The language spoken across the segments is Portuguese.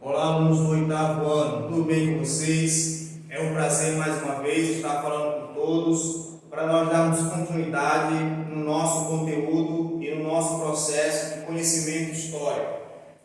Olá, alunos do oitavo ano, tudo bem com vocês? É um prazer mais uma vez estar falando com todos para nós darmos continuidade no nosso conteúdo e no nosso processo de conhecimento histórico.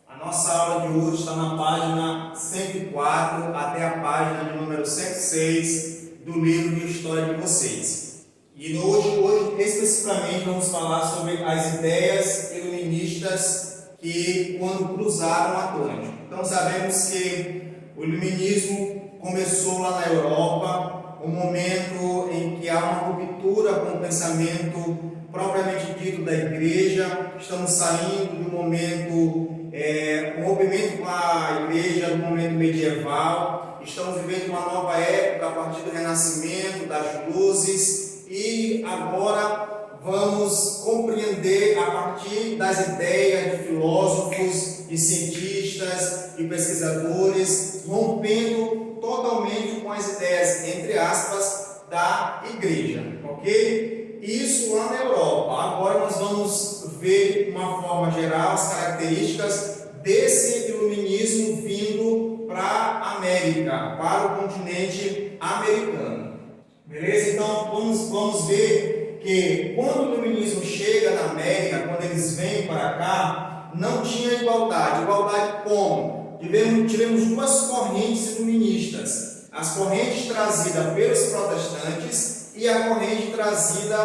A nossa aula de hoje está na página 104 até a página de número 106 do livro de história de vocês. E hoje especificamente vamos falar sobre as ideias iluministas que quando cruzaram o Atlântico. Então sabemos que o iluminismo começou lá na Europa, um momento em que há uma ruptura com o pensamento propriamente dito da igreja. Estamos saindo de um momento, um rompimento com a igreja do momento medieval, estamos vivendo uma nova época a partir do Renascimento, das luzes, e agora vamos compreender a partir das ideias de filósofos, de cientistas e pesquisadores, rompendo totalmente com as ideias, entre aspas, da igreja, ok? Isso lá na Europa. Agora nós vamos ver de uma forma geral as características desse iluminismo vindo para a América, para o continente americano. Beleza? Então vamos ver que quando o iluminismo chega na América, quando eles vêm para cá, não tinha igualdade. Igualdade como? Tivemos duas correntes iluministas. As correntes trazidas pelos protestantes e a corrente trazida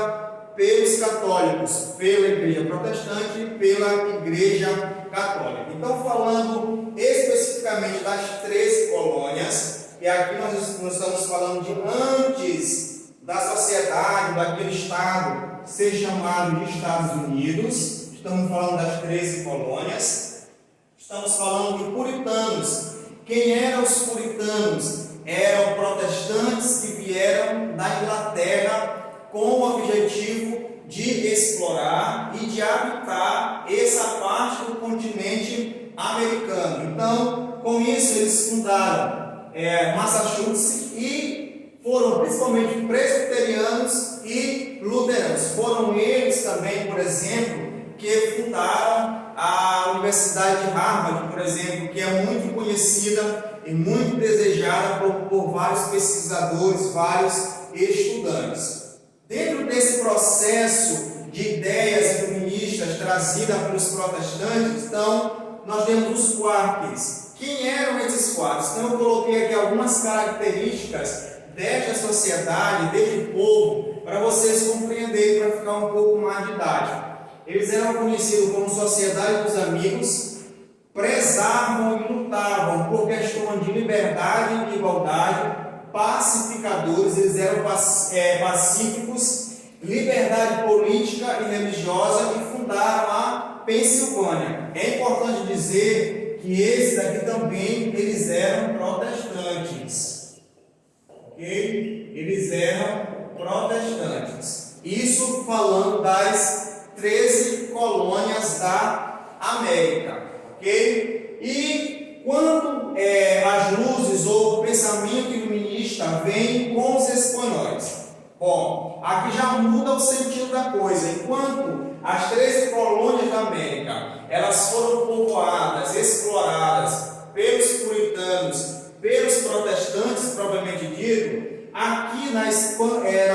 pelos católicos, pela igreja protestante e pela igreja católica. Então, falando especificamente das 13 colônias, e aqui nós estamos falando de antes da sociedade, daquele Estado ser chamado de Estados Unidos. Estamos falando das 13 colônias. Estamos falando de puritanos. Quem eram os puritanos? Eram protestantes que vieram da Inglaterra com o objetivo de explorar e de habitar essa parte do continente americano. Então, com isso, eles fundaram Massachusetts e foram principalmente presbiterianos e luteranos. Foram eles também, por exemplo, que fundaram a Universidade de Harvard, por exemplo, que é muito conhecida e muito desejada por vários pesquisadores, vários estudantes. Dentro desse processo de ideias iluministas trazidas pelos protestantes, então, nós temos os quarks. Quem eram esses quarks? Então, eu coloquei aqui algumas características desta sociedade, deste povo, para vocês compreenderem, para ficar um pouco mais didático. Eles eram conhecidos como Sociedade dos Amigos, prezavam e lutavam por questões de liberdade e igualdade, pacificadores, eles eram pacíficos, liberdade política e religiosa, e fundaram a Pensilvânia. É importante dizer que esses aqui também eles eram protestantes. Okay? Eles eram protestantes. Isso falando das 13 colônias da América. Okay? E quando as luzes ou o pensamento iluminista vem com os espanhóis? Bom, aqui já muda o sentido da coisa. Enquanto as 13 colônias da América elas foram povoadas, exploradas pelos puritanos, pelos protestantes, propriamente dito, aqui na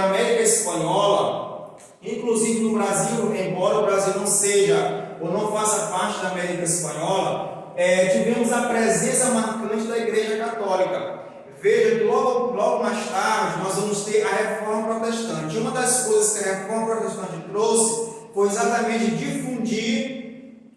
América Espanhola, inclusive no Brasil, embora o Brasil não seja ou não faça parte da América Espanhola, tivemos a presença marcante da Igreja Católica. Veja que logo mais tarde nós vamos ter a Reforma Protestante. Uma das coisas que a Reforma Protestante trouxe foi exatamente difundir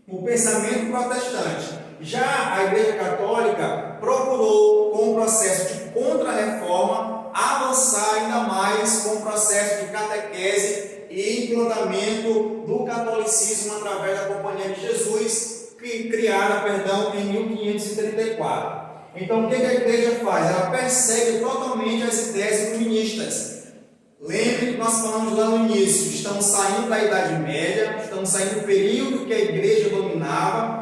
o pensamento protestante. Já a Igreja Católica procurou, com o processo de contra-reforma, avançar ainda mais com o processo de catequese e implantamento do catolicismo através da Companhia de Jesus, criada em 1534. Então, o que a Igreja faz? Ela persegue totalmente as ideias iluministas. Lembre que nós falamos lá no início, estamos saindo da Idade Média, estamos saindo do período que a Igreja dominava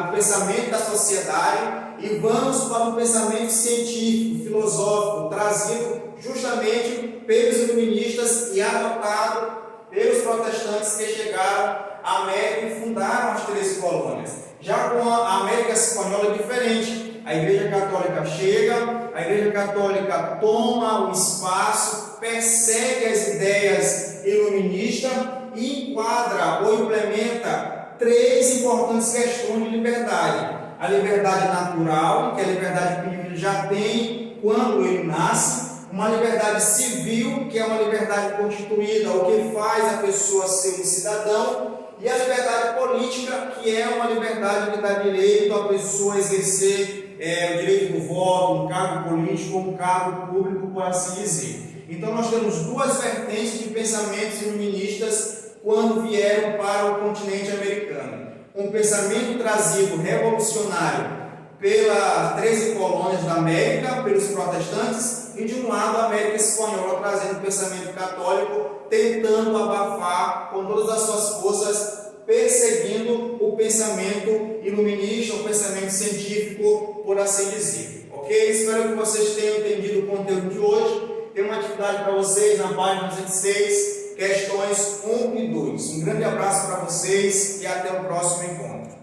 o pensamento da sociedade e vamos para o pensamento científico, filosófico, trazido justamente pelos iluministas e adotado pelos protestantes que chegaram à América e fundaram as 13 colônias. Já com a América Espanhola é diferente. A Igreja Católica chega, a Igreja Católica toma o espaço, persegue as ideias iluministas e enquadra ou implementa três importantes questões de liberdade. A liberdade natural, que é a liberdade que o indivíduo já tem quando ele nasce. Uma liberdade civil, que é uma liberdade constituída, o que faz a pessoa ser um cidadão. E a liberdade política, que é uma liberdade que dá direito à pessoa exercer o direito do voto, um cargo político, um cargo público, por assim dizer. Então nós temos duas vertentes de pensamentos iluministas quando vieram para o continente americano. Um pensamento trazido revolucionário pelas 13 colônias da América, pelos protestantes, e de um lado a América Espanhola trazendo o pensamento católico, tentando abafar com todas as suas forças, perseguindo o pensamento iluminista, o pensamento científico, por assim dizer. Ok? Espero que vocês tenham entendido o conteúdo de hoje. Tem uma atividade para vocês na página 206, questões 1 e 2. Um grande abraço para vocês e até o próximo encontro.